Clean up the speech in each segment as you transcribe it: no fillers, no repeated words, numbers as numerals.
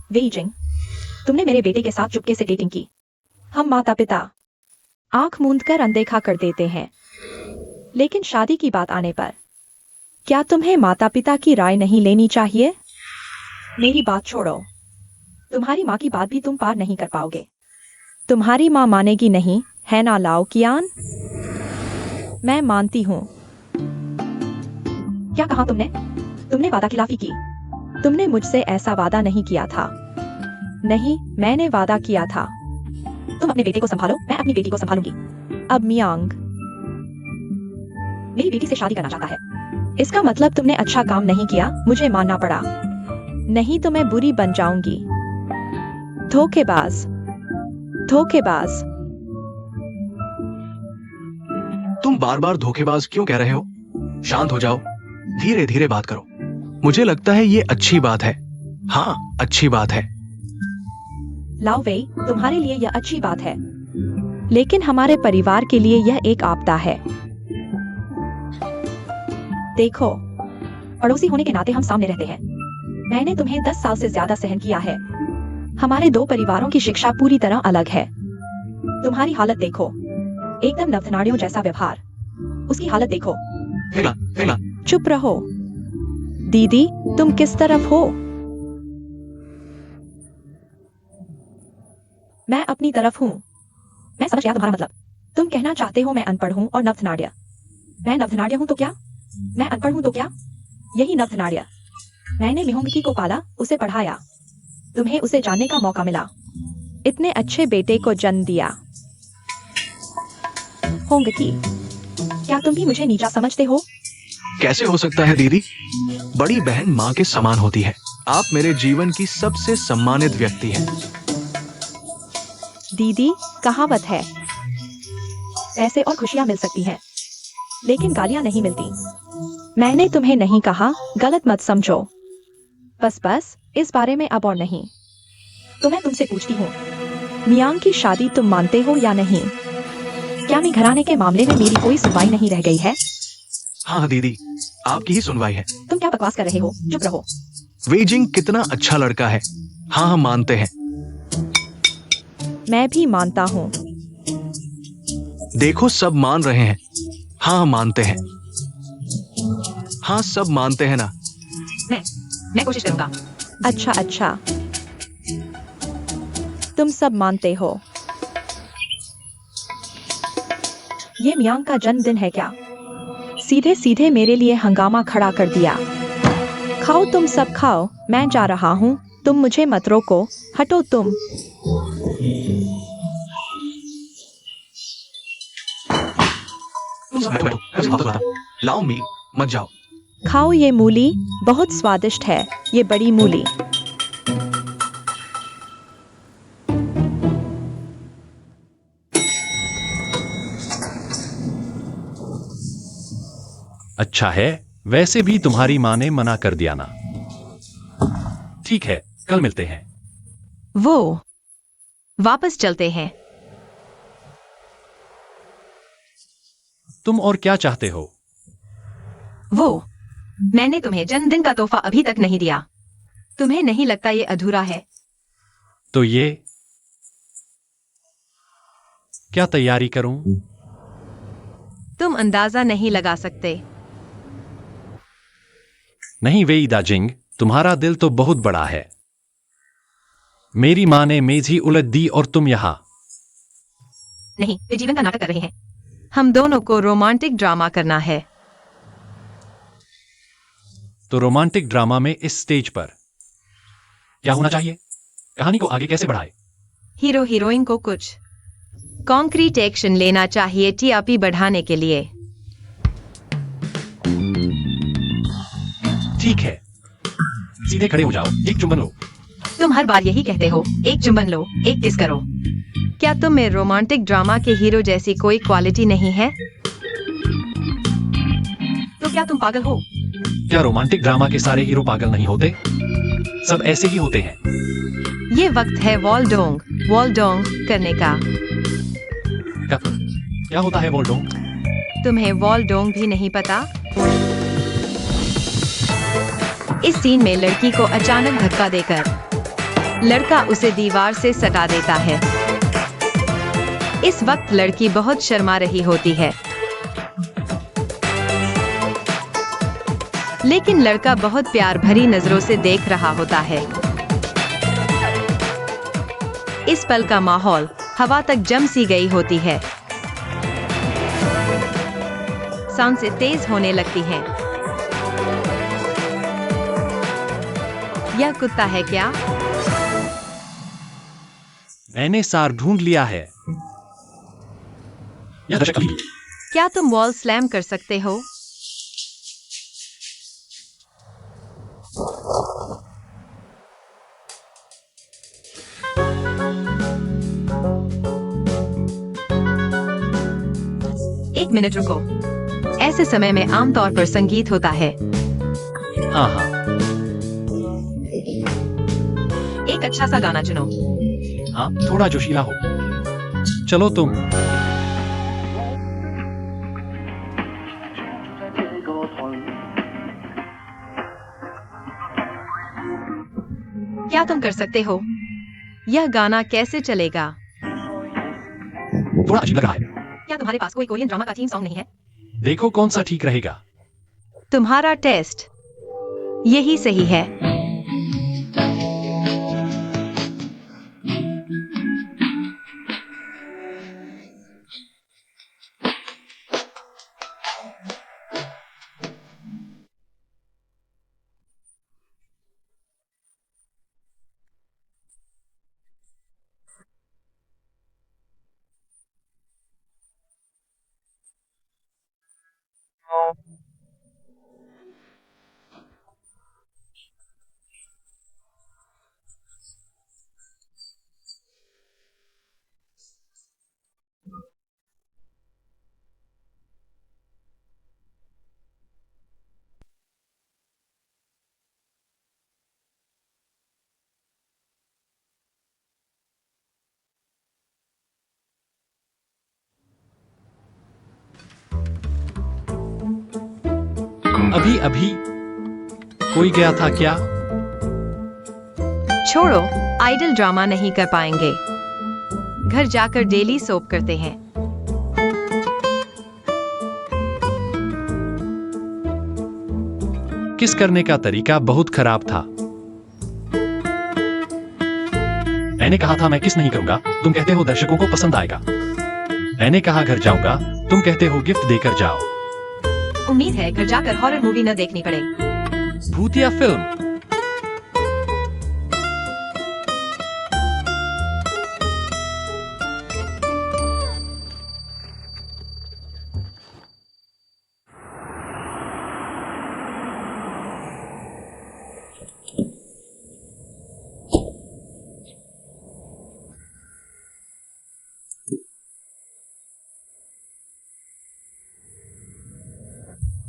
वेइजिंग, तुमने मेरे बेटे के साथ चुपके से डेटिंग की। हम माता पिता आंख मूंदकर अनदेखा कर देते हैं, लेकिन शादी की बात आने पर क्या तुम्हें माता पिता की राय नहीं लेनी चाहिए? मेरी बात छोड़ो, तुम्हारी माँ की बात भी तुम पार नहीं कर पाओगे। तुम्हारी माँ मानेगी नहीं, है ना लाओ कियान? मैं मानती हूँ। क्या कहा तुमने? तुमने वादा खिलाफी की। तुमने मुझसे ऐसा वादा नहीं किया था। नहीं, मैंने वादा किया था। तुम अपने बेटे को संभालो, मैं अपनी बेटी को संभालूंगी। अब मियांग मेरी बेटी से शादी करना चाहता है। इसका मतलब तुमने अच्छा काम नहीं किया, मुझे मानना पड़ा। नहीं तो मैं बुरी बन जाऊंगी। धोखेबाज, धोखेबाज। तुम बार बार धोखेबाज क्यों कह रहे हो? शांत हो जाओ, धीरे धीरे बात करो। मुझे लगता है ये अच्छी बात है। हाँ, अच्छी बात है। लाओ वेई, तुम्हारे लिए यह अच्छी बात है, लेकिन हमारे परिवार के लिए यह एक आपदा है। देखो, पड़ोसी होने के नाते हम सामने रहते हैं। मैंने तुम्हें 10 साल से ज्यादा सहन किया है। हमारे दो परिवारों की शिक्षा पूरी तरह अलग है। तुम्हारी हालत देखो, एकदम नवधनाड़ियों जैसा व्यवहार। उसकी हालत देखो। चुप रहो। दीदी, तुम किस तरफ हो? मैं अपनी तरफ हूँ। मैं समझ गया तुम्हारा मतलब। तुम कहना चाहते हो मैं अनपढ़ हूँ और नवधनाढ़। मैं नवधनाढ़ हूँ तो क्या? मैं अनपढ़ हूँ तो क्या? यही नवधनाढ़। मैंने मिहोंगकी को पाला, उसे पढ़ाया। तुम्हें उसे जानने का मौका मिला। इतने अच्छे बेटे को जन्म दिया। होंगकी, क्या तुम भी मुझे नीचा समझते हो? कैसे हो सकता है दीदी? बड़ी बहन माँ के समान होती है। आप मेरे जीवन की सबसे सम्मानित व्यक्ति हैं। दीदी, कहावत है, पैसे और खुशियां मिल सकती हैं, लेकिन गालियां नहीं मिलती। मैंने तुम्हें नहीं कहा, गलत मत समझो। बस इस बारे में अब और नहीं। तो मैं तुमसे पूछती हूँ, मियांग की शादी तुम मानते हो या नहीं? क्या मैं घराने के मामले में मेरी कोई सुनवाई नहीं रह गई है? हाँ दीदी, आपकी ही सुनवाई है। तुम क्या बकवास कर रहे हो? चुप रहो। वेइजिंग कितना अच्छा लड़का है। हाँ, हम मानते हैं। मैं भी मानता हूँ। देखो, सब मान रहे हैं। हाँ, हम मानते हैं। हाँ, सब मानते हैं ना। मैं कोशिश करूंगा। अच्छा, तुम सब मानते हो। ये मियांग का जन्मदिन है क्या? सीधे सीधे मेरे लिए हंगामा खड़ा कर दिया। खाओ, तुम सब खाओ, मैं जा रहा हूँ। तुम मुझे मत रोको, हटो तुम। लाओ मी, मत जाओ। खाओ, ये मूली बहुत स्वादिष्ट है। ये बड़ी मूली। अच्छा है, वैसे भी तुम्हारी माँ ने मना कर दिया ना। ठीक है, कल मिलते हैं। वो वापस चलते हैं। तुम और क्या चाहते हो? वो मैंने तुम्हें जन्मदिन का तोहफा अभी तक नहीं दिया। तुम्हें नहीं लगता ये अधूरा है? तो ये क्या तैयारी करूं? तुम अंदाजा नहीं लगा सकते। नहीं वेई दाजिंग, तुम्हारा दिल तो बहुत बड़ा है। मेरी माँ ने मेज ही उलट दी और तुम यहाँ। नहीं, वे जीवन का नाटक कर रहे हैं। हम दोनों को रोमांटिक ड्रामा करना है। तो रोमांटिक ड्रामा में इस स्टेज पर क्या होना चाहिए? कहानी को आगे कैसे बढ़ाए? हीरो हीरोइन को कुछ कॉन्क्रीट एक्शन लेना चाहिए टीआरपी बढ़ाने के लिए। ठीक है, सीधे खड़े हो जाओ, एक चुंबन लो। तुम हर बार यही कहते हो, एक चुंबन लो, एक किस करो। क्या तुम में रोमांटिक ड्रामा के हीरो जैसी कोई क्वालिटी नहीं है? तो क्या तुम पागल हो? क्या रोमांटिक ड्रामा के सारे हीरो पागल नहीं होते? सब ऐसे ही होते हैं। ये वक्त है वॉल डोंग करने का। क्या होता है वॉल्डोंग? तुम्हें वॉल डोंग भी नहीं पता? इस सीन में लड़की को अचानक धक्का देकर लड़का उसे दीवार से सटा देता है। इस वक्त लड़की बहुत शर्मा रही होती है, लेकिन लड़का बहुत प्यार भरी नजरों से देख रहा होता है। इस पल का माहौल हवा तक जम सी गई होती है। सांसें तेज होने लगती हैं। यह कुत्ता है क्या? मैंने सार ढूंढ लिया है। यह दर्शक अभी क्या तुम वॉल स्लैम कर सकते हो? एक मिनट रुको। ऐसे समय में आमतौर पर संगीत होता है। हाँ हाँ, एक अच्छा सा गाना चुनो। हाँ थोड़ा जोशीला हो। चलो तुम। क्या तुम कर सकते हो? यह गाना कैसे चलेगा? थोड़ा अजीब लग रहा है। क्या तुम्हारे पास कोई कोरियन ड्रामा का थीम सॉन्ग नहीं है? देखो कौन सा ठीक रहेगा। तुम्हारा टेस्ट यही सही है। अभी अभी कोई गया था क्या? छोड़ो, आइडल ड्रामा नहीं कर पाएंगे। घर जाकर डेली सोप करते हैं। किस करने का तरीका बहुत खराब था। मैंने कहा था मैं किस नहीं करूंगा, तुम कहते हो दर्शकों को पसंद आएगा। मैंने कहा घर जाऊंगा, तुम कहते हो गिफ्ट देकर जाओ। उम्मीद है घर जाकर हॉरर मूवी न देखनी पड़े। भूतिया फिल्म।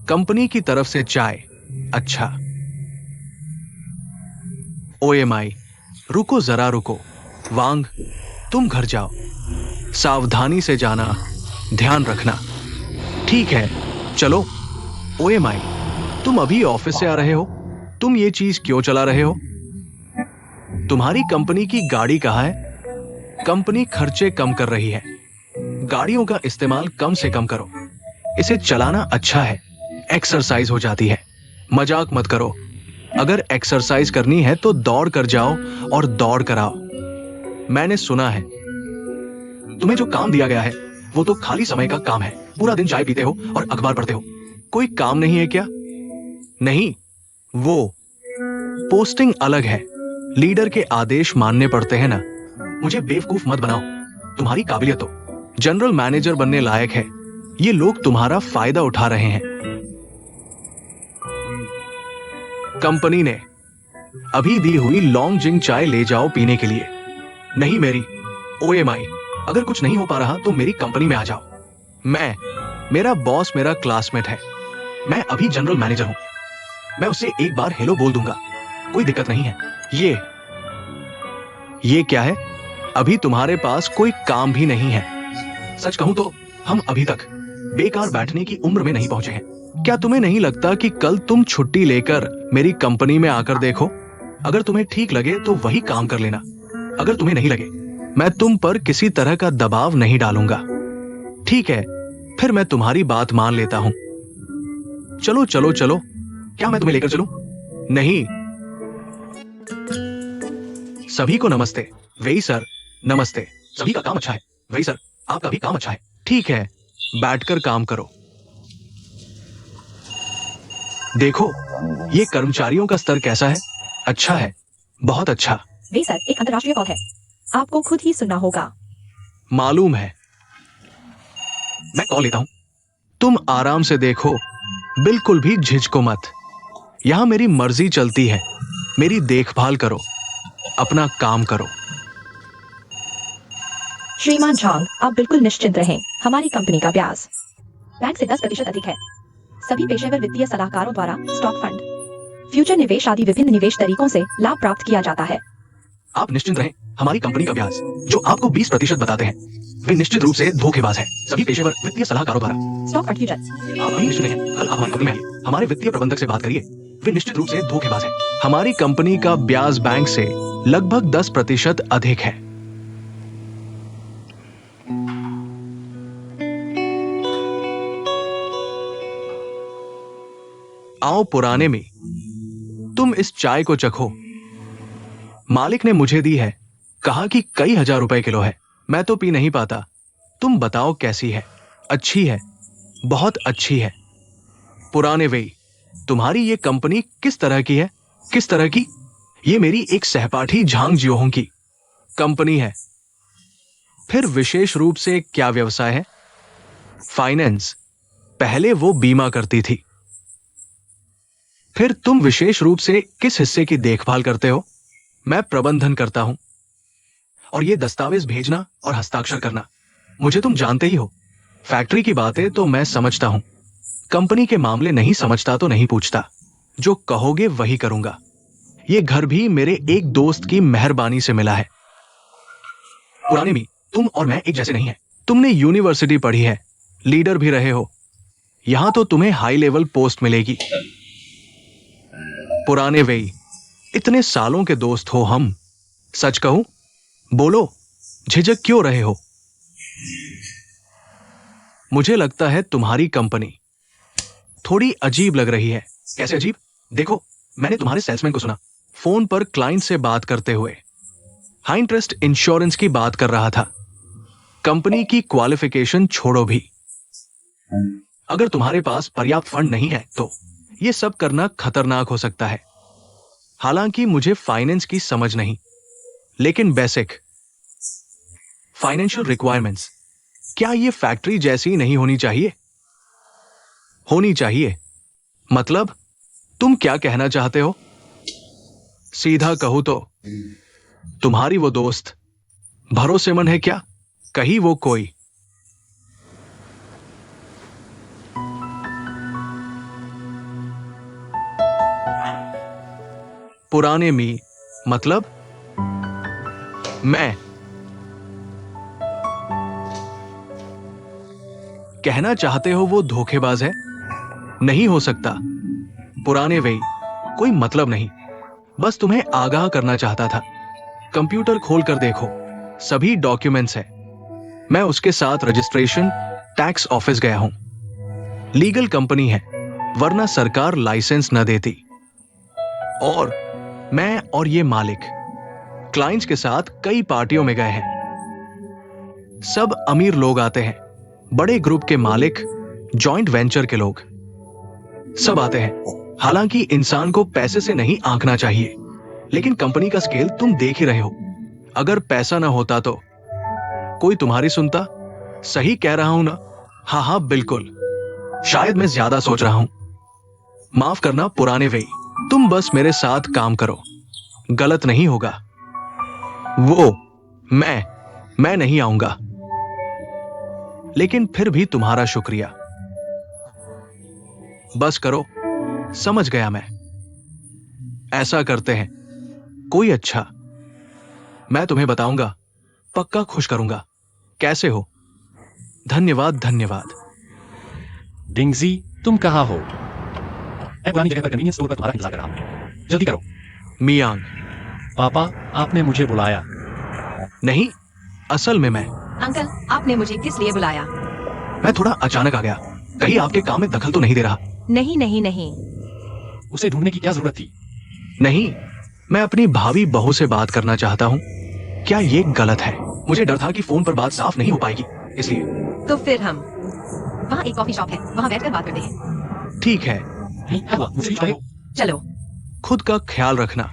कंपनी की तरफ से चाय। अच्छा। ओएमआई, रुको जरा रुको। वांग, तुम घर जाओ। सावधानी से जाना, ध्यान रखना। ठीक है, चलो। ओएमआई, तुम अभी ऑफिस से आ रहे हो? तुम ये चीज क्यों चला रहे हो? तुम्हारी कंपनी की गाड़ी कहाँ है? कंपनी खर्चे कम कर रही है। गाड़ियों का इस्तेमाल कम से कम करो। इसे चलाना अच्छा है, एक्सरसाइज हो जाती है। मजाक मत करो। अगर एक्सरसाइज करनी है तो दौड़ कर जाओ और दौड़ कर आओ। मैंने सुना है तुम्हें जो काम दिया गया है वो तो खाली समय का काम है। पूरा दिन चाय पीते हो और अखबार पढ़ते हो। कोई काम नहीं है क्या? नहीं, वो पोस्टिंग अलग है। लीडर के आदेश मानने पड़ते हैं ना। मुझे बेवकूफ मत बनाओ। तुम्हारी काबिलियत तो जनरल मैनेजर बनने लायक है। ये लोग तुम्हारा फायदा उठा रहे हैं। कंपनी ने अभी दी हुई लॉन्ग जिंग चाय ले जाओ पीने के लिए। नहीं मेरी। ओएमआई, अगर कुछ नहीं हो पा रहा तो मेरी कंपनी में आ जाओ। मेरा बॉस मेरा क्लासमेट है। मैं अभी जनरल मैनेजर हूं। मैं उससे एक बार हेलो बोल दूंगा, कोई दिक्कत नहीं है। ये क्या है? अभी तुम्हारे पास कोई काम भी नहीं है। सच कहूं तो हम अभी तक बेकार बैठने की उम्र में नहीं पहुंचे हैं। क्या तुम्हें नहीं लगता कि कल तुम छुट्टी लेकर मेरी कंपनी में आकर देखो? अगर तुम्हें ठीक लगे तो वही काम कर लेना, अगर तुम्हें नहीं लगे मैं तुम पर किसी तरह का दबाव नहीं डालूंगा। ठीक है, फिर मैं तुम्हारी बात मान लेता हूं। चलो चलो चलो, क्या मैं तुम्हें लेकर चलूं? नहीं। सभी को नमस्ते। वेई सर, नमस्ते। सभी का काम अच्छा है। वेई सर, आपका भी काम अच्छा है। ठीक है, बैठकर काम करो। देखो, ये कर्मचारियों का स्तर कैसा है? अच्छा है, बहुत अच्छा। वे सर, एक अंतर्राष्ट्रीय कॉल है, आपको खुद ही सुनना होगा। मालूम है, मैं कॉल लेता हूं। तुम आराम से देखो, बिल्कुल भी झिझको मत। यहां मेरी मर्जी चलती है, मेरी देखभाल करो, अपना काम करो। श्रीमान झांग, आप बिल्कुल निश्चिंत रहें, हमारी कंपनी का ब्याज बैंक से 10% अधिक है। सभी पेशेवर वित्तीय सलाहकारों द्वारा स्टॉक फंड, फ्यूचर निवेश आदि विभिन्न निवेश तरीकों से लाभ प्राप्त किया जाता है। आप निश्चिंत रहें, हमारी कंपनी का ब्याज जो आपको 20% बताते हैं वे निश्चित रूप से धोखेबाज है। सभी पेशेवर वित्तीय सलाहकारों द्वारा। स्टॉक फंड फ्यूचर, आप अभी निश्चित रहें, कल आप हमारी कंपनी में आइए, हमारे वित्तीय प्रबंधक से बात करिए, वे निश्चित रूप से धोखेबाज है। हमारी कंपनी का ब्याज बैंक से लगभग 10% अधिक है। आओ पुराने में, तुम इस चाय को चखो। मालिक ने मुझे दी है, कहा कि कई हजार रुपए किलो है। मैं तो पी नहीं पाता, तुम बताओ कैसी है? अच्छी है, बहुत अच्छी है। पुराने वेई, तुम्हारी ये कंपनी किस तरह की है? किस तरह की? ये मेरी एक सहपाठी झांग जियोहोंग की कंपनी है। फिर विशेष रूप से क्या व्यवसाय है? फाइनेंस। पहले वो बीमा करती थी। फिर तुम विशेष रूप से किस हिस्से की देखभाल करते हो? मैं प्रबंधन करता हूं। और ये दस्तावेज भेजना और हस्ताक्षर करना, मुझे तुम जानते ही हो। फैक्ट्री की बातें तो मैं समझता हूं, कंपनी के मामले नहीं समझता तो नहीं पूछता। जो कहोगे वही करूंगा। ये घर भी मेरे एक दोस्त की मेहरबानी से मिला है। पुराने मी, तुम और मैं एक जैसे नहीं हैं। तुमने यूनिवर्सिटी पढ़ी है, लीडर भी रहे हो। यहां तो तुम्हें हाई लेवल पोस्ट मिलेगी। पुराने वेई, इतने सालों के दोस्त हो हम। सच कहूं, बोलो, झिझक क्यों रहे हो? मुझे लगता है तुम्हारी कंपनी थोड़ी अजीब लग रही है। कैसे अजीब? देखो, मैंने तुम्हारे सेल्समैन को सुना फोन पर क्लाइंट से बात करते हुए हाई इंटरेस्ट इंश्योरेंस की बात कर रहा था। कंपनी की क्वालिफिकेशन छोड़ो भी, अगर तुम्हारे पास पर्याप्त फंड नहीं है तो यह सब करना खतरनाक हो सकता है। हालांकि मुझे फाइनेंस की समझ नहीं, लेकिन बेसिक फाइनेंशियल रिक्वायरमेंट्स, क्या यह फैक्ट्री जैसी नहीं होनी चाहिए? होनी चाहिए। मतलब, तुम क्या कहना चाहते हो? सीधा कहूं तो तुम्हारी वो दोस्त भरोसेमंद है क्या? कहीं वो कोई पुराने मी, मतलब मैं कहना चाहते हो वो धोखेबाज है? नहीं हो सकता। पुराने वेई, कोई मतलब नहीं, बस तुम्हें आगाह करना चाहता था। कंप्यूटर खोल कर देखो, सभी डॉक्यूमेंट्स है। मैं उसके साथ रजिस्ट्रेशन टैक्स ऑफिस गया हूं। लीगल कंपनी है, वरना सरकार लाइसेंस न देती। और मैं और ये मालिक क्लाइंट्स के साथ कई पार्टियों में गए हैं। सब अमीर लोग आते हैं, बड़े ग्रुप के मालिक, जॉइंट वेंचर के लोग, सब आते हैं। हालांकि इंसान को पैसे से नहीं आंकना चाहिए, लेकिन कंपनी का स्केल तुम देख ही रहे हो। अगर पैसा ना होता तो कोई तुम्हारी सुनता? सही कह रहा हूं ना? हाँ हाँ बिल्कुल। शायद मैं ज्यादा सोच रहा हूं। माफ करना पुराने वेई, तुम बस मेरे साथ काम करो, गलत नहीं होगा। वो मैं नहीं आऊंगा, लेकिन फिर भी तुम्हारा शुक्रिया। बस करो, समझ गया मैं। ऐसा करते हैं, कोई अच्छा, मैं तुम्हें बताऊंगा, पक्का खुश करूंगा। कैसे हो? धन्यवाद धन्यवाद। डिंगजी, तुम कहाँ हो? मैं पुरानी जगह पर कन्वीनियंस स्टोर पर तुम्हारा इंतजार कर रहा हूं। जल्दी करो। मियांग। पापा, आपने मुझे बुलाया। नहीं, असल में मैं अंकल, आपने मुझे किस लिए बुलाया? थोड़ा अचानक आ गया। कहीं आपके काम में दखल तो नहीं दे रहा? नहीं नहीं नहीं। उसे ढूंढने की क्या जरूरत थी? नहीं, मैं अपनी भाभी बहू से बात करना चाहता हूँ। क्या ये गलत है? मुझे डर था कि फोन पर बात साफ नहीं हो पाएगी, इसलिए। तो फिर हम वहाँ एक कॉफी शॉप है, वहाँ बैठकर बात करते हैं। ठीक है, नहीं, क्या हुआ? मुझे चाहिए। चलो। खुद का ख्याल रखना।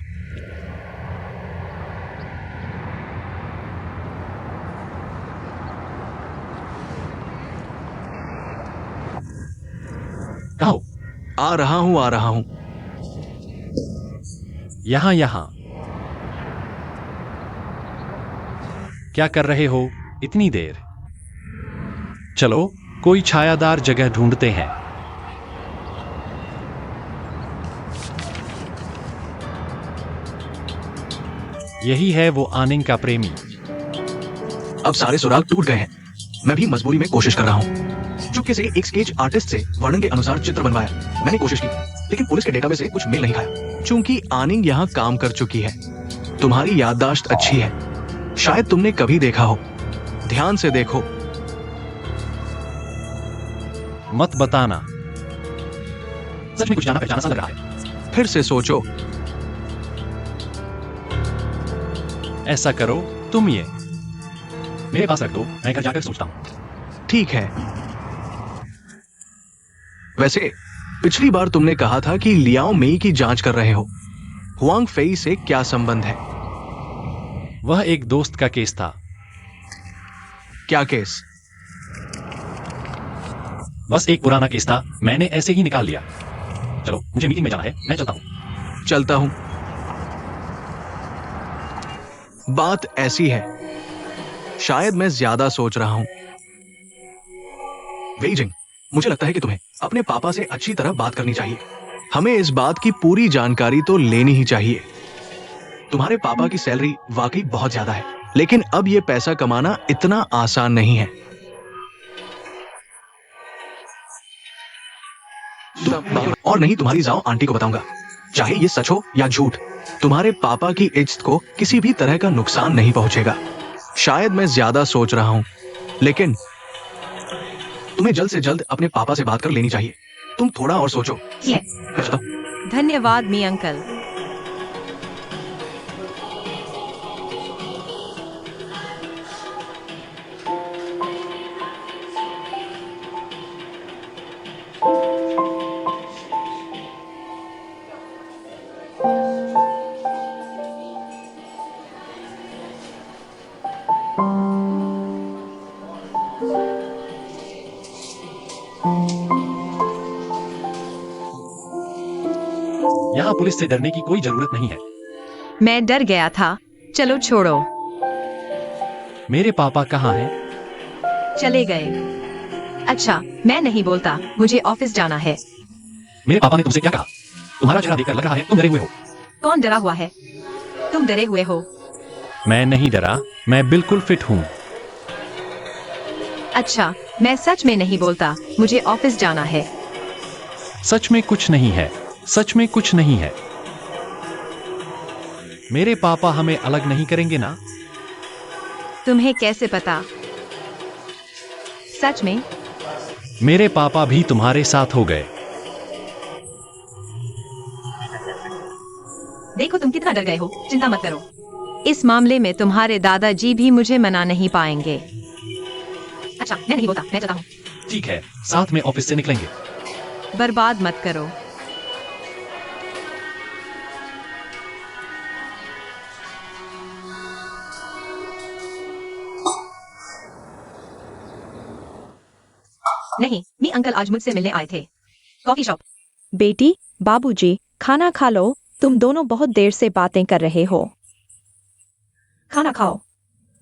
कहाँ हो? आ रहा हूँ, आ रहा हूँ। यहाँ यहाँ। क्या कर रहे हो इतनी देर? चलो, कोई छायादार जगह ढूंढते हैं। यही है वो आनिंग का प्रेमी। अब सारे सुराग टूट गए हैं। मैं भी मजबूरी में कोशिश कर रहा हूँ। चुपके से एक स्केच आर्टिस्ट से वर्णन के अनुसार चित्र बनवाया। मैंने कोशिश की, लेकिन पुलिस के डेटाबेस से कुछ मेल नहीं खाया। चूंकि आनिंग यहाँ काम कर चुकी है। तुम्हारी याददाश्त अच्छी है, शायद तुमने कभी देखा हो। ध्यान से देखो। मत बताना। सच में कुछ जाना पहचाना सा लग रहा है। फिर से सोचो। ऐसा करो, तुम ये मेरे पास रख दो, मैं घर जाकर सोचता हूं। ठीक है। वैसे पिछली बार तुमने कहा था कि लियाओ मेई की जांच कर रहे हो। हुआंग फेई से क्या संबंध है? वह एक दोस्त का केस था। क्या केस? बस एक पुराना केस था, मैंने ऐसे ही निकाल लिया। चलो, मुझे मीटिंग में जाना है, मैं चलता हूं। चलता हूं। बात ऐसी है, शायद मैं ज्यादा सोच रहा हूं। वेइजिंग, मुझे लगता है कि तुम्हें अपने पापा से अच्छी तरह बात करनी चाहिए। हमें इस बात की पूरी जानकारी तो लेनी ही चाहिए। तुम्हारे पापा की सैलरी वाकई बहुत ज्यादा है, लेकिन अब यह पैसा कमाना इतना आसान नहीं है। और नहीं तुम्हारी जाओ आंटी को बताऊंगा, चाहे ये सच हो या झूठ। तुम्हारे पापा की इज्जत को किसी भी तरह का नुकसान नहीं पहुंचेगा। शायद मैं ज्यादा सोच रहा हूं, लेकिन तुम्हें जल्द से जल्द अपने पापा से बात कर लेनी चाहिए। तुम थोड़ा और सोचो। मैं चलता हूं। धन्यवाद मी अंकल। यहाँ पुलिस से डरने की कोई जरूरत नहीं है। मैं डर गया था। चलो छोड़ो। मेरे पापा कहाँ हैं? चले गए। अच्छा, मैं नहीं बोलता, मुझे ऑफिस जाना है। मेरे पापा ने तुमसे क्या कहा? तुम्हारा चेहरा देखकर लग रहा है तुम डरे हुए हो। कौन डरा हुआ है? तुम डरे हुए हो। मैं नहीं डरा, मैं बिल्कुल फिट हूँ। अच्छा, मैं सच में नहीं बोलता, मुझे ऑफिस जाना है। सच में कुछ नहीं है, सच में कुछ नहीं है। मेरे पापा हमें अलग नहीं करेंगे ना? तुम्हें कैसे पता? सच में? मेरे पापा भी तुम्हारे साथ हो गए। देखो तुम कितना डर गए हो, चिंता मत करो। इस मामले में तुम्हारे दादाजी भी मुझे मना नहीं पाएंगे। अच्छा, मैं नहीं बोलता, मैं चलता हूँ। ठीक है, साथ में ऑफिस से निकलेंगे। बर्बाद मत करो। नहीं, मी अंकल आज मुझसे मिलने आए थे। Coffee shop. बेटी, बाबूजी, खाना खा लो। तुम दोनों बहुत देर से बातें कर रहे हो। खाना खाओ।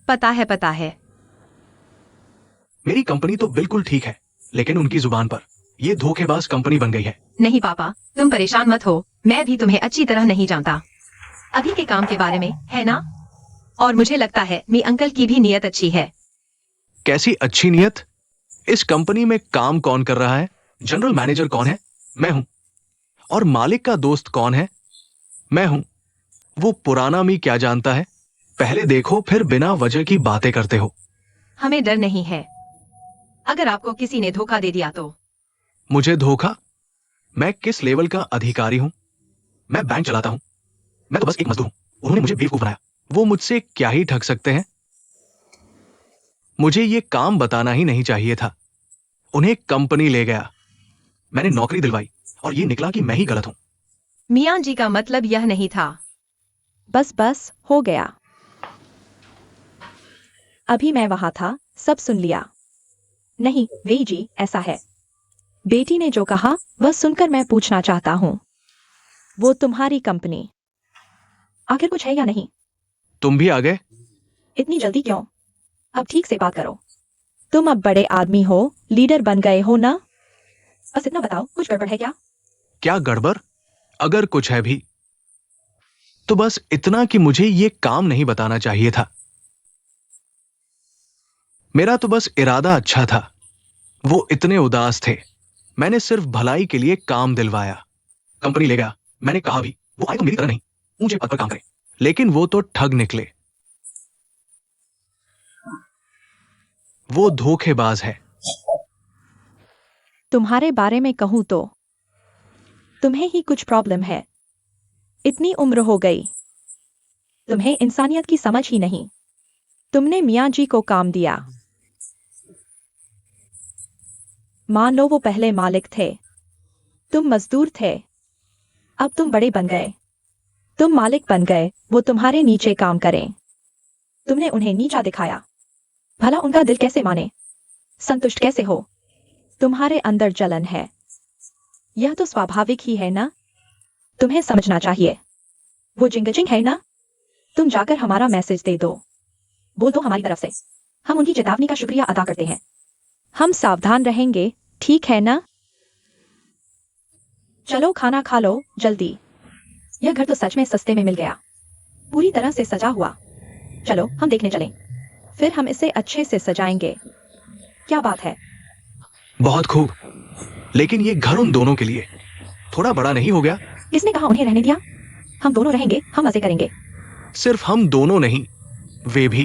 पता है। मेरी कंपनी तो बिल्कुल ठीक है, लेकिन उनकी जुबान पर ये धोखेबाज कंपनी बन गई है। नहीं पापा, तुम परेशान मत हो, मैं भी तुम्हें अच्छी तरह नहीं जानता। अभी के काम के बारे में, है ना? और मुझे लगता है मी अंकल की भी नीयत अच्छी है। कैसी अच्छी नीयत? इस कंपनी में काम कौन कर रहा है? जनरल मैनेजर कौन है? मैं हूं। और मालिक का दोस्त कौन है? मैं हूं। वो पुराना मी क्या जानता है? पहले देखो फिर बिना वजह की बातें करते हो। हमें डर नहीं है। अगर आपको किसी ने धोखा दे दिया तो? मुझे धोखा? मैं किस लेवल का अधिकारी हूं? मैं बैंक चलाता हूं। मैं तो बस एक मजदूर हूं। उन्होंने मुझे बेवकूफ बनाया। वो मुझसे क्या ही ठग सकते हैं? मुझे ये काम बताना ही नहीं चाहिए था। उन्हें कंपनी ले गया, मैंने नौकरी दिलवाई और ये निकला कि मैं ही गलत हूं। मियाँ जी का मतलब यह नहीं था। बस बस हो गया। अभी मैं वहां था, सब सुन लिया। नहीं वे जी, ऐसा है। बेटी ने जो कहा वह सुनकर मैं पूछना चाहता हूं, वो तुम्हारी कंपनी आखिर कुछ है या नहीं? तुम भी आ गए? इतनी जल्दी क्यों? अब ठीक से बात करो। तुम अब बड़े आदमी हो, लीडर बन गए हो ना? बस इतना बताओ, कुछ गड़बड़ है क्या? क्या गड़बड़? अगर कुछ है भी तो बस इतना कि मुझे ये काम नहीं बताना चाहिए था। मेरा तो बस इरादा अच्छा था। वो इतने उदास थे। मैंने सिर्फ भलाई के लिए काम दिलवाया। कंपनी ले गया। मैंने कहा भी वो आए तो मेरी तरह नहीं, ऊंचे पद पर काम करे। लेकिन वो तो ठग निकले। वो धोखेबाज है। तुम्हारे बारे में कहूं तो तुम्हें ही कुछ प्रॉब्लम है। इतनी उम्र हो गई, तुम्हें इंसानियत की समझ ही नहीं। तुमने मियाँ जी को काम दिया। मान लो वो पहले मालिक थे, तुम मजदूर थे। अब तुम बड़े बन गए, तुम मालिक बन गए, वो तुम्हारे नीचे काम करें। तुमने उन्हें नीचा दिखाया। भला उनका दिल कैसे माने? संतुष्ट कैसे हो? तुम्हारे अंदर जलन है। यह तो स्वाभाविक ही है ना? तुम्हें समझना चाहिए। वो जिंगजिंग है ना? तुम जाकर हमारा मैसेज दे दो, बोल दो हमारी तरफ से हम उनकी चेतावनी का शुक्रिया अदा करते हैं। हम सावधान रहेंगे, ठीक है ना? चलो खाना खा लो जल्दी। यह घर तो सच में सस्ते में मिल गया, पूरी तरह से सजा हुआ। चलो हम देखने चलें, फिर हम इसे अच्छे से सजाएंगे। क्या बात है? बहुत खूब। लेकिन ये घर उन दोनों के लिए थोड़ा बड़ा नहीं हो गया? किसने कहा उन्हें रहने दिया? हम दोनों रहेंगे, हम मजे करेंगे। सिर्फ हम दोनों नहीं, वे भी।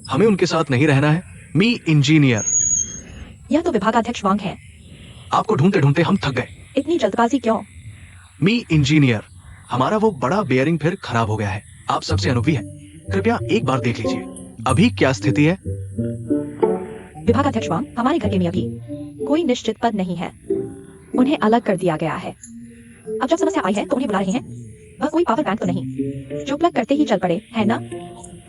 हमें उनके साथ नहीं रहना है। मी इंजीनियर। यह तो विभागाध्यक्ष वांग है। आपको ढूंढते ढूंढते हम थक गए। इतनी जल्दबाजी क्यों? मी इंजीनियर। हमारा वो बड़ा बेयरिंग फिर खराब हो गया है। आप सबसे अनुभवी है, कृपया एक बार देख लीजिए अभी क्या स्थिति है। विभागाध्यक्ष वांग, हमारे घर के मियाँ भी कोई निश्चित पद नहीं है, उन्हें अलग कर दिया गया है। अब जब समस्या आई है तो उन्हें बुला रहे हैं। वह कोई पावर बैंक तो नहीं जो प्लग करते ही चल पड़े, है ना?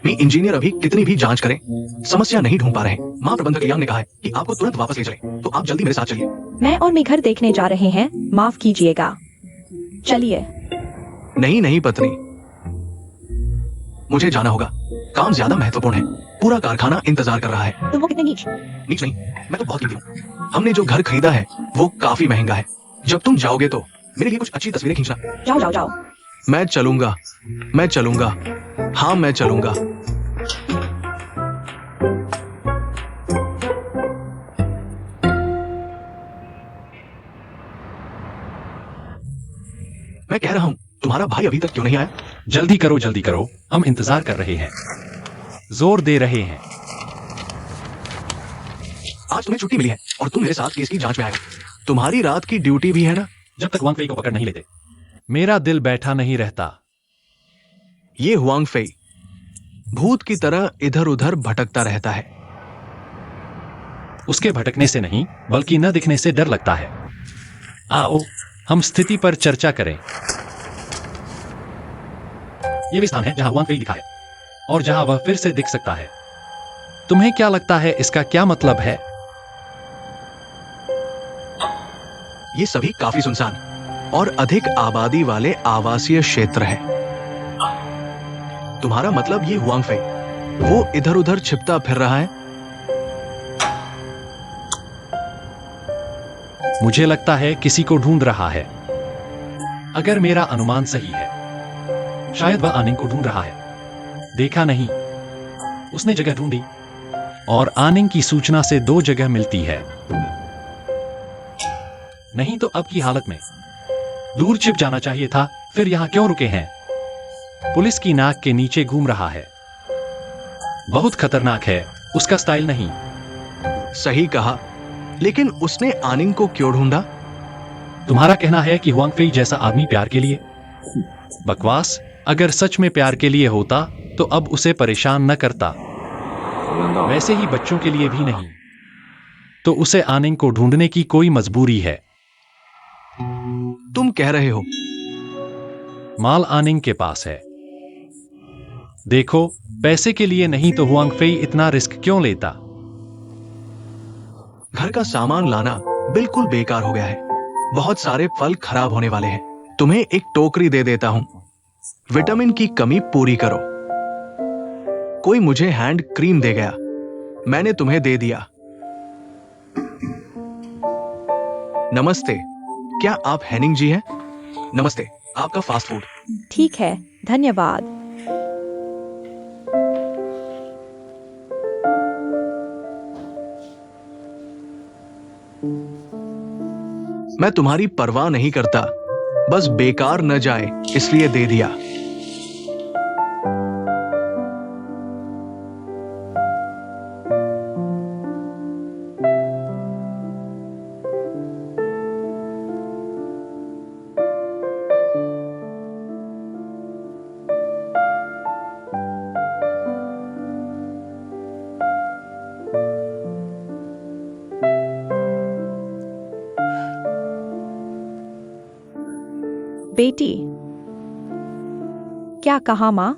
मी इंजीनियर अभी कितनी भी जांच करें, समस्या नहीं ढूंढ पा रहे। माँ प्रबंधक लियांग ने कहा है कि आपको तुरंत वापस ले चले, तो आप जल्दी मेरे साथ चलिए। मैं और मैं घर देखने जा रहे हैं, माफ कीजिएगा। चलिए। नहीं नहीं पत्नी, मुझे जाना होगा। काम ज्यादा महत्वपूर्ण है। पूरा कारखाना इंतजार कर रहा है। तुम वो कितने नीच? नीच नहीं, मैं तो बहुत कीमती हूँ। हमने जो घर खरीदा है वो काफी महंगा है। जब तुम जाओगे तो मेरे लिए कुछ अच्छी तस्वीरें खींचना। जाओ जाओ जाओ। मैं चलूंगा, मैं चलूंगा। हाँ मैं चलूंगा। मैं कह रहा हूं, तुम्हारा भाई अभी तक क्यों नहीं आया? जल्दी करो, हम इंतजार कर रहे हैं, जोर दे रहे हैं। आज तुम्हें छुट्टी मिली है और तुम मेरे साथ केस की जांच में आए हो। तुम्हारी रात की ड्यूटी भी है ना? जब तक वांग फेई को पकड़ नहीं लेते मेरा दिल बैठा नहीं रहता। ये हुआंग फेई भूत की तरह इधर उधर भटकता रहता है। उसके भटकने से नहीं, बल्कि न दिखने से डर लगता है। आओ हम स्थिति पर चर्चा करें। यह भी स्थान है जहां हुआंग फेई दिखा है और जहां वह फिर से दिख सकता है। तुम्हें क्या लगता है इसका क्या मतलब है? ये सभी काफी सुनसान और अधिक आबादी वाले आवासीय क्षेत्र है। तुम्हारा मतलब ये हुआंग फेई वो इधर उधर छिपता फिर रहा है? मुझे लगता है किसी को ढूंढ रहा है। अगर मेरा अनुमान सही है, शायद वह आनिंग को ढूंढ रहा है। देखा नहीं, उसने जगह ढूंढी और आनिंग की सूचना से 2 जगह मिलती है। नहीं तो अब की हालत में दूर छिप जाना चाहिए था। फिर यहां क्यों रुके हैं? पुलिस की नाक के नीचे घूम रहा है। बहुत खतरनाक है, उसका स्टाइल नहीं। सही कहा, लेकिन उसने आनिंग को क्यों ढूंढा? तुम्हारा कहना है कि हुआंग फेई जैसा आदमी प्यार के लिए? बकवास। अगर सच में प्यार के लिए होता तो अब उसे परेशान न करता। वैसे ही बच्चों के लिए भी नहीं। तो उसे आनिंग को ढूंढने की कोई मजबूरी है। तुम कह रहे हो? माल आनिंग के पास है। देखो, पैसे के लिए नहीं तो हुआंग फेई इतना रिस्क क्यों लेता? घर का सामान लाना बिल्कुल बेकार हो गया है। बहुत सारे फल खराब होने वाले हैं। तुम्हें एक टोकरी दे देता हूं। विटामिन की कमी पूरी करो। कोई मुझे हैंड क्रीम दे गया, मैंने तुम्हें दे दिया। नमस्ते, क्या आप हेनिंग जी हैं? नमस्ते, आपका फास्ट फूड। ठीक है, धन्यवाद। मैं तुम्हारी परवाह नहीं करता, बस बेकार न जाए इसलिए दे दिया। बेटी, क्या कहा माँ?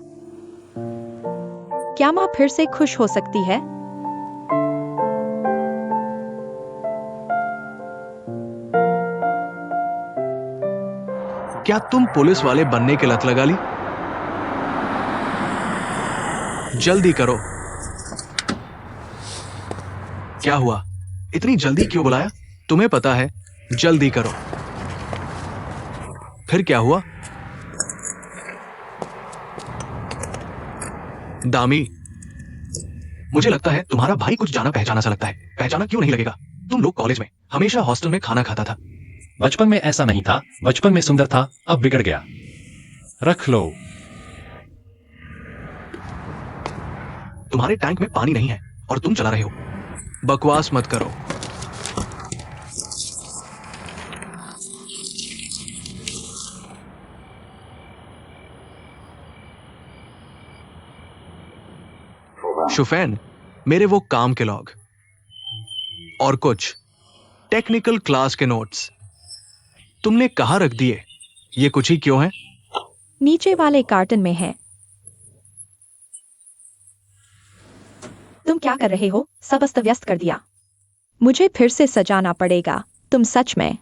क्या माँ फिर से खुश हो सकती है? क्या तुम पुलिस वाले बनने के लत लगा ली? जल्दी करो। क्या हुआ? इतनी जल्दी क्यों बुलाया? तुम्हें पता है, जल्दी करो। फिर क्या हुआ? दामी, मुझे लगता है तुम्हारा भाई कुछ जाना पहचाना सा लगता है। पहचाना क्यों नहीं लगेगा? तुम लोग कॉलेज में हमेशा हॉस्टल में खाना खाता था। बचपन में ऐसा नहीं था। बचपन में सुंदर था, अब बिगड़ गया। रख लो। तुम्हारे टैंक में पानी नहीं है और तुम चला रहे हो। बकवास मत करो। शुफैन, मेरे वो काम के लॉग और कुछ टेक्निकल क्लास के नोट्स तुमने कहाँ रख दिए? ये कुछ ही क्यों है? नीचे वाले कार्टन में है। तुम क्या कर रहे हो? सब अस्त व्यस्त कर दिया। मुझे फिर से सजाना पड़ेगा। तुम सच में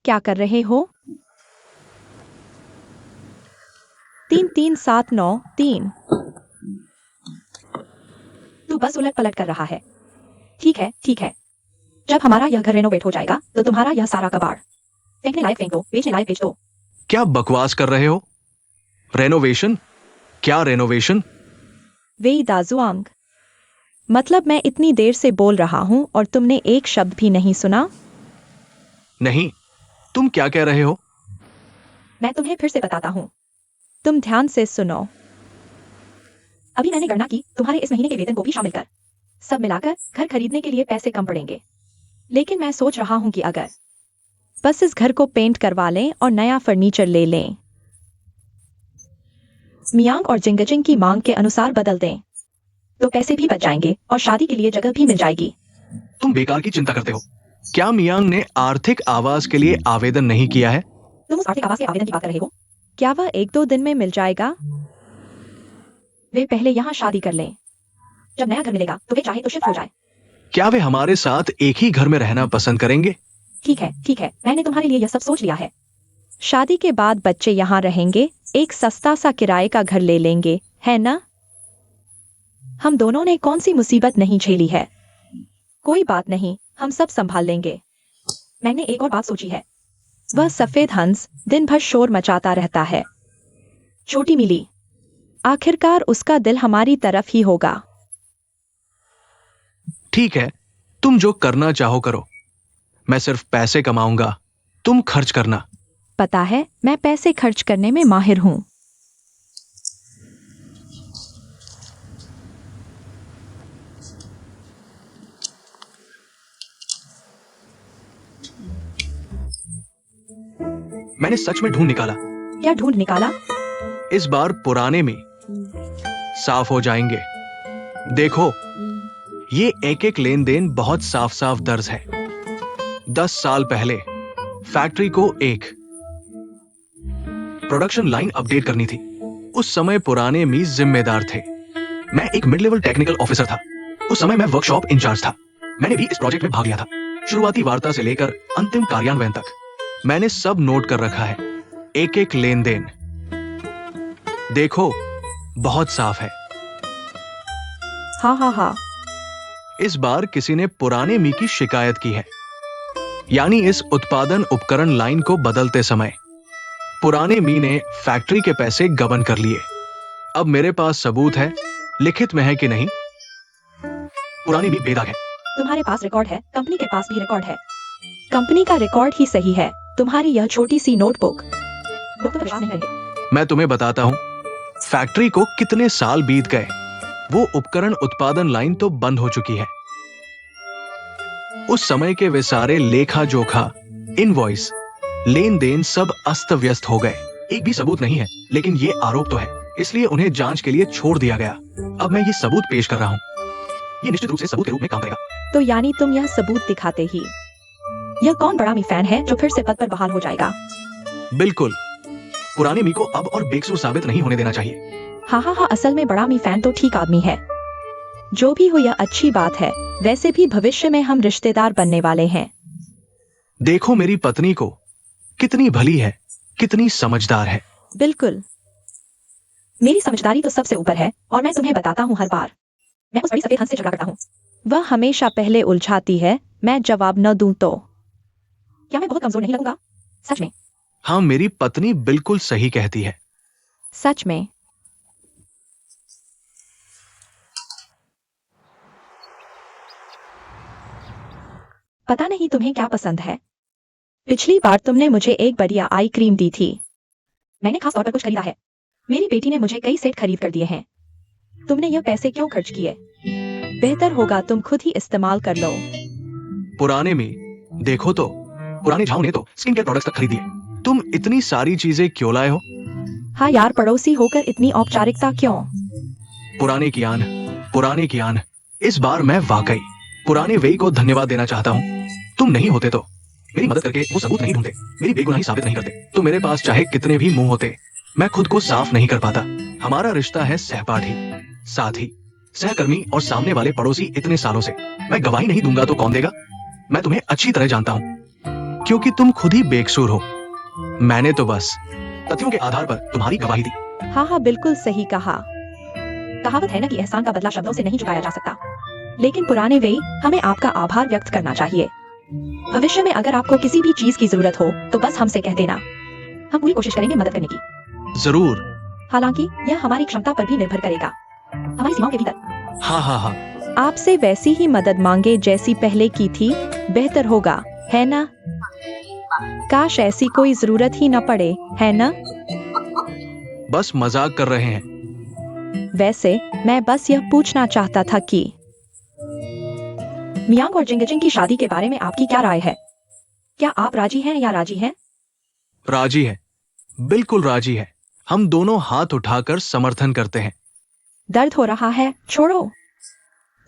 क्या कर रहे हो? 33793। तू बस उलट पलट कर रहा है। ठीक है, ठीक है। जब हमारा यह घर रेनोवेट हो जाएगा तो तुम्हारा यह सारा कबाड़ फेंकने लायक फेंक दो, बेचने लायक बेच दो। क्या बकवास कर रहे हो? रेनोवेशन? क्या रेनोवेशन? वेई दाजुआंग, मतलब मैं इतनी देर से बोल रहा हूं और तुमने एक शब्द भी नहीं सुना? नहीं, तुम क्या कह रहे हो? मैं तुम्हें फिर से बताता हूं, तुम ध्यान से सुनो। अभी मैंने गणना की, तुम्हारे इस महीने के वेतन को भी शामिल कर सब मिलाकर घर खरीदने के लिए पैसे कम पड़ेंगे। लेकिन मैं सोच रहा हूं कि अगर बस इस घर को पेंट करवा लें और नया फर्नीचर ले लें, मियांग और जिंगजिंग की मांग के अनुसार बदल दें, तो पैसे भी बच जाएंगे और शादी के लिए जगह भी मिल जाएगी। तुम बेकार की चिंता करते हो। क्या मियांग ने आर्थिक आवास के लिए आवेदन नहीं किया है? तुम उस आर्थिक आवास के आवेदन की बात कर रहे हो? क्या वह 1-2 दिन में मिल जाएगा? वे पहले यहाँ शादी कर लें। जब नया घर मिलेगा तो वे चाहे तो शिफ्ट हो जाए। क्या वे हमारे साथ एक ही घर में रहना पसंद करेंगे? ठीक है, ठीक है, मैंने तुम्हारे लिए यह सब सोच लिया है। शादी के बाद बच्चे यहाँ रहेंगे, एक सस्ता सा किराए का घर ले लेंगे, है ना? हम दोनों ने कौन सी मुसीबत नहीं झेली है। कोई बात नहीं, हम सब संभाल लेंगे। मैंने एक और बात सोची है। वह सफेद हंस दिन भर शोर मचाता रहता है। छोटी मिली, आखिरकार उसका दिल हमारी तरफ ही होगा। ठीक है, तुम जो करना चाहो करो। मैं सिर्फ पैसे कमाऊंगा, तुम खर्च करना। पता है मैं पैसे खर्च करने में माहिर हूँ। मैंने सच में ढूंढ निकाला। क्या ढूंढ निकाला? इस बार पुराने में साफ हो जाएंगे। देखो, ये एक एक लेन देन बहुत साफ साफ दर्ज है। 10 साल पहले फैक्ट्री को एक प्रोडक्शन लाइन अपडेट करनी थी। उस समय पुराने मी जिम्मेदार थे। मैं एक मिड लेवल टेक्निकल ऑफिसर था। उस समय मैं वर्कशॉप इंचार्ज था। मैंने भी इस प्रोजेक्ट में भाग लिया था। शुरुआती वार्ता से लेकर अंतिम कार्यान्वयन तक मैंने सब नोट कर रखा है, एक एक लेन देन। देखो, बहुत साफ है। हाँ हाँ हाँ। इस बार किसी ने पुराने मी की शिकायत की है, यानी इस उत्पादन उपकरण लाइन को बदलते समय पुराने मी ने फैक्ट्री के पैसे गबन कर लिए। अब मेरे पास सबूत है, लिखित में है कि नहीं। पुरानी मी बेदाग है। तुम्हारे पास रिकॉर्ड है, कंपनी के पास भी रिकॉर्ड है। कंपनी का रिकॉर्ड ही सही है। तुम्हारी यह छोटी सी नोटबुक, लोग तो विश्वास नहीं करेंगे। मैं तुम्हें बताता हूं, फैक्ट्री को कितने साल बीत गए, वो उपकरण उत्पादन लाइन तो बंद हो चुकी है। उस समय के वे सारे लेखा जोखा, इनवॉइस, लेन देन सब अस्त व्यस्त हो गए। एक भी सबूत नहीं है, लेकिन ये आरोप तो है, इसलिए उन्हें जांच के लिए छोड़ दिया गया। अब मैं ये सबूत पेश कर रहा हूं। ये निश्चित रूप से सबूत के रूप में काम करेगा। तो यानी तुम यह सबूत दिखाते ही, यह कौन बड़ा मी फैन है जो फिर से पद पर बहाल हो जाएगा? बिल्कुल, पुराने मी को अब और बेकसूर साबित नहीं होने देना चाहिए। हाँ हाँ हाँ, असल में बड़ा मी फैन तो ठीक आदमी है। जो भी हो, यह अच्छी बात है। वैसे भी भविष्य में हम रिश्तेदार बनने वाले हैं। देखो मेरी पत्नी को, कितनी भली है, कितनी समझदार है। बिल्कुल, मेरी समझदारी तो सबसे ऊपर है, और मैं तुम्हें बताता हूँ हर बार मैं उस बड़ी सफेद हंस से झगड़ा करता हूँ। वह हमेशा पहले उलझाती है, मैं जवाब न दूं तो। क्या मैं बहुत कमजोर नहीं लगूंगा? सच में? हाँ, मेरी पत्नी बिल्कुल सही कहती है। सच में? पता नहीं तुम्हें क्या पसंद है। पिछली बार तुमने मुझे एक बढ़िया आई क्रीम दी थी। मैंने खास तौर पर कुछ खरीदा है। मेरी बेटी ने मुझे कई सेट खरीद कर दिए हैं। तुमने यह पैसे क्यों खर्च किए? बेहतर होगा तुम खुद ही इस्तेमाल कर लो। पुराने में देखो तो, पुराने झाऊ ने तो स्किन केयर प्रोडक्ट्स तक खरीद दिए। तुम इतनी सारी चीजें क्यों लाए हो? हाँ यार, पड़ोसी होकर इतनी औपचारिकता क्यों? पुराने की आन, पुराने की आन। इस बार मैं वाकई पुराने वेई को धन्यवाद देना चाहता हूँ। तुम नहीं होते तो मेरी मदद करके वो सबूत नहीं ढूंढते, मेरी बेगुनाही साबित नहीं करते, तो मेरे पास चाहे कितने भी मुंह होते, मैं खुद को साफ नहीं कर पाता। हमारा रिश्ता है सहपाठी, साथी, सहकर्मी और सामने वाले पड़ोसी इतने सालों से। मैं गवाही नहीं दूंगा तो कौन देगा? मैं तुम्हें अच्छी तरह जानता हूँ, क्योंकि तुम खुद ही बेकसूर हो। मैंने तो बस तथ्यों के आधार पर तुम्हारी गवाही दी। हाँ हाँ, बिल्कुल सही कहा। कहावत है ना कि एहसान का बदला शब्दों से नहीं चुकाया जा सकता। लेकिन पुराने वे, हमें आपका आभार व्यक्त करना चाहिए। भविष्य में अगर आपको किसी भी चीज की जरूरत हो तो बस हमसे कह देना। हम पूरी कोशिश करेंगे मदद करने की। जरूर। हालांकि यह हमारी क्षमता पर भी निर्भर करेगा, हमारी सीमाओं के भीतर। हाँ हाँ हाँ। आपसे वैसी ही मदद मांगे जैसी पहले की थी, बेहतर होगा, है ना? काश ऐसी कोई जरूरत ही न पड़े, है ना? बस मजाक कर रहे हैं। वैसे मैं बस यह पूछना चाहता था कि मियांग और जिंगजिंग की शादी के बारे में आपकी क्या राय है? क्या आप राजी हैं या राजी हैं? राजी है, बिल्कुल राजी है। हम दोनों हाथ उठाकर समर्थन करते हैं। दर्द हो रहा है? छोड़ो,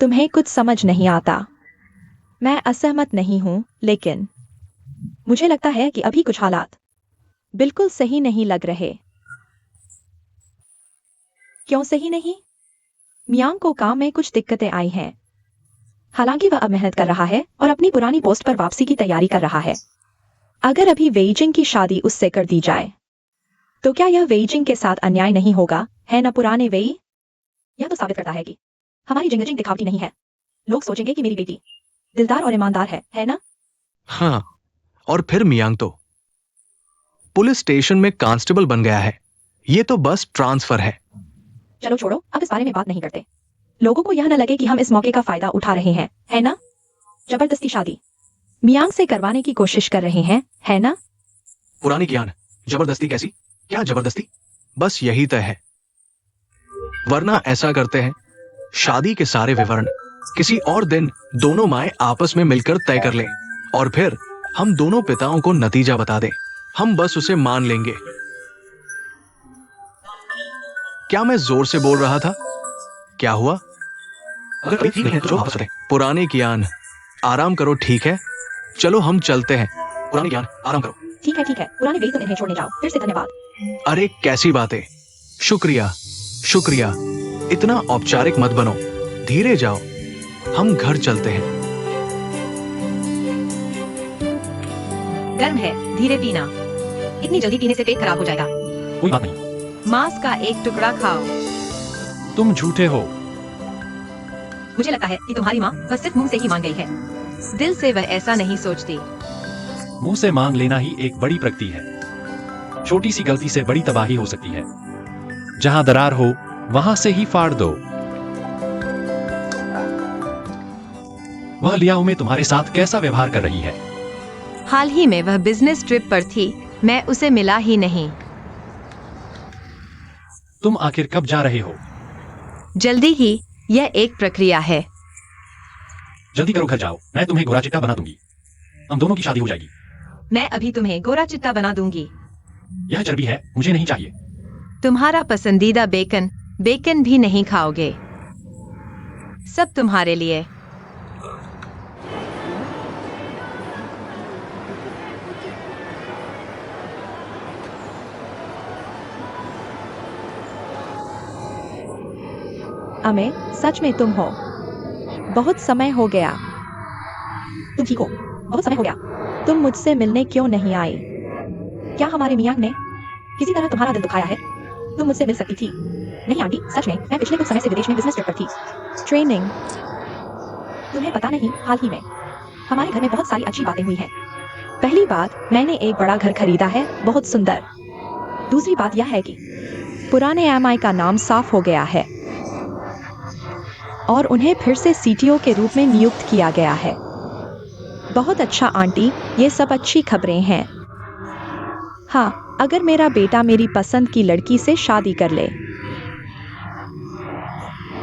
तुम्हें कुछ समझ नहीं आता। मैं असहमत नहीं हूं, लेकिन मुझे लगता है कि अभी कुछ हालात बिल्कुल सही नहीं लग रहे। क्यों सही नहीं? मियांग को काम में कुछ दिक्कतें आई हैं। हालांकि वह अब मेहनत कर रहा है और अपनी पुरानी पोस्ट पर वापसी की तैयारी कर रहा है। अगर अभी वेइजिंग की शादी उससे कर दी जाए तो क्या यह वेइजिंग के साथ अन्याय नहीं होगा, है ना पुराने वेई? यह तो साबित करता है कि हमारी जिंगजिंग दिखावटी नहीं है। लोग सोचेंगे कि मेरी बेटी दिलदार और ईमानदार है ना? हाँ, और फिर मियांग तो पुलिस स्टेशन में कांस्टेबल बन गया है। ये तो बस ट्रांसफर है। चलो छोड़ो, अब इस बारे में बात नहीं करते। लोगों को यह न लगे कि हम इस मौके का फायदा उठा रहे हैं, है ना? जबरदस्ती शादी मियांग से करवाने की कोशिश कर रहे हैं, है ना? पुरानी ज्ञान, जबरदस्ती कैसी? क्या जबरदस्ती? बस यही तय है। वरना ऐसा करते हैं, शादी के सारे विवरण किसी और दिन दोनों माएं आपस में मिलकर तय कर लें और फिर हम दोनों पिताओं को नतीजा बता दें। हम बस उसे मान लेंगे। क्या मैं जोर से बोल रहा था? क्या हुआ? अगर कोई ठीक नहीं है तो वापस करें। पुरानी ज्ञान, आराम करो, ठीक है? चलो हम चलते हैं। पुरानी ज्ञान, आराम करो। ठीक है, पुराने वेग तुम इन्हें छोड़ने जाओ। फिर से धन्यवाद। अरे कैसी बातें, शुक्रिया शुक्रिया। इतना औपचारिक मत बनो, धीरे जाओ। हम घर चलते हैं। गर्म है, धीरे पीना। इतनी जल्दी पीने से पेट खराब हो जाएगा। कोई बात नहीं। मांस का एक टुकड़ा खाओ। तुम झूठे हो। मुझे लगता है कि तुम्हारी माँ बस सिर्फ मुंह से ही मान गई है, दिल से वह ऐसा नहीं सोचती। मुंह से मान लेना ही एक बड़ी प्रगति है। छोटी सी गलती से बड़ी तबाही हो सकती है। जहां दरार हो वहां से ही फाड़ दो। वह लियाओ में तुम्हारे साथ कैसा व्यवहार कर रही है? हाल ही में वह बिजनेस ट्रिप पर थी, मैं उसे मिला ही नहीं। तुम आखिर कब जा रहे हो? जल्दी ही, यह एक प्रक्रिया है। जल्दी करो, घर जाओ। मैं तुम्हें गोरा चिट्टा बना दूंगी। हम दोनों की शादी हो जाएगी। मैं अभी तुम्हें गोरा चिट्टा बना दूंगी। यह चर्बी है, मुझे नहीं चाहिए। तुम्हारा पसंदीदा बेकन, बेकन भी नहीं खाओगे। सब तुम्हारे लिए। अमे, सच में तुम हो। बहुत समय हो गया। तुम ठीक हो? बहुत समय हो गया। तुम मुझसे मिलने क्यों नहीं आई? क्या हमारे मियां ने किसी तरह तुम्हारा दिल दुखाया है? तुम मुझसे मिल सकती थी। नहीं आंटी, सच में मैं पिछले कुछ समय से विदेश में बिजनेस ट्रिप पर थी। ट्रेनिंग। तुम्हें पता नहीं, हाल ही में हमारे घर में बहुत सारी अच्छी बातें हुई हैं। पहली बात, मैंने एक बड़ा घर खरीदा है, बहुत सुंदर। दूसरी बात यह है कि पुराने एमआई का नाम साफ हो गया है और उन्हें फिर से सीटीओ के रूप में नियुक्त किया गया है। बहुत अच्छा आंटी, ये सब अच्छी खबरें हैं। हाँ, अगर मेरा बेटा मेरी पसंद की लड़की से शादी कर ले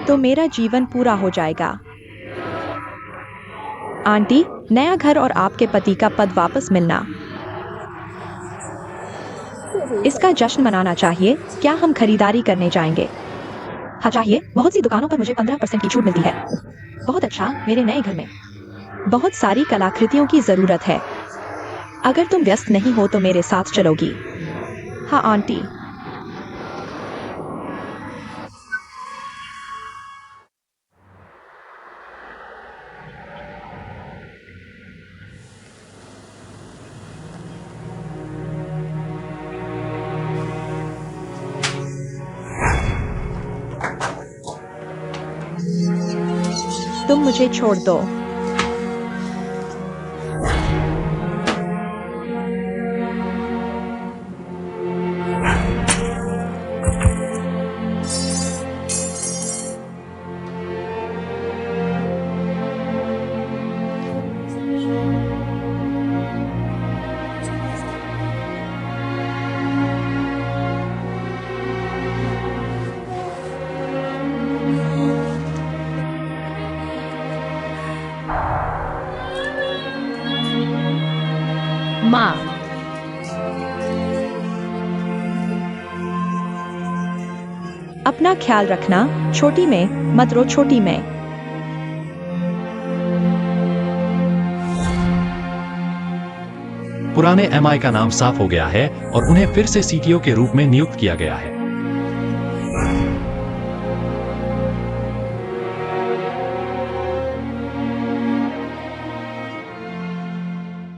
तो मेरा जीवन पूरा हो जाएगा। आंटी, नया घर और आपके पति का पद वापस मिलना, इसका जश्न मनाना चाहिए। क्या हम खरीदारी करने जाएंगे? हाँ चाहिए। बहुत सी दुकानों पर मुझे 15% की छूट मिलती है। बहुत अच्छा, मेरे नए घर में बहुत सारी कलाकृतियों की जरूरत है। अगर तुम व्यस्त नहीं हो तो मेरे साथ चलोगी? हाँ आंटी। तुम मुझे छोड़ दो। माँ, अपना ख्याल रखना। छोटी में मत रो, छोटी में। पुराने एमआई का नाम साफ हो गया है और उन्हें फिर से सीटीओ के रूप में नियुक्त किया गया है।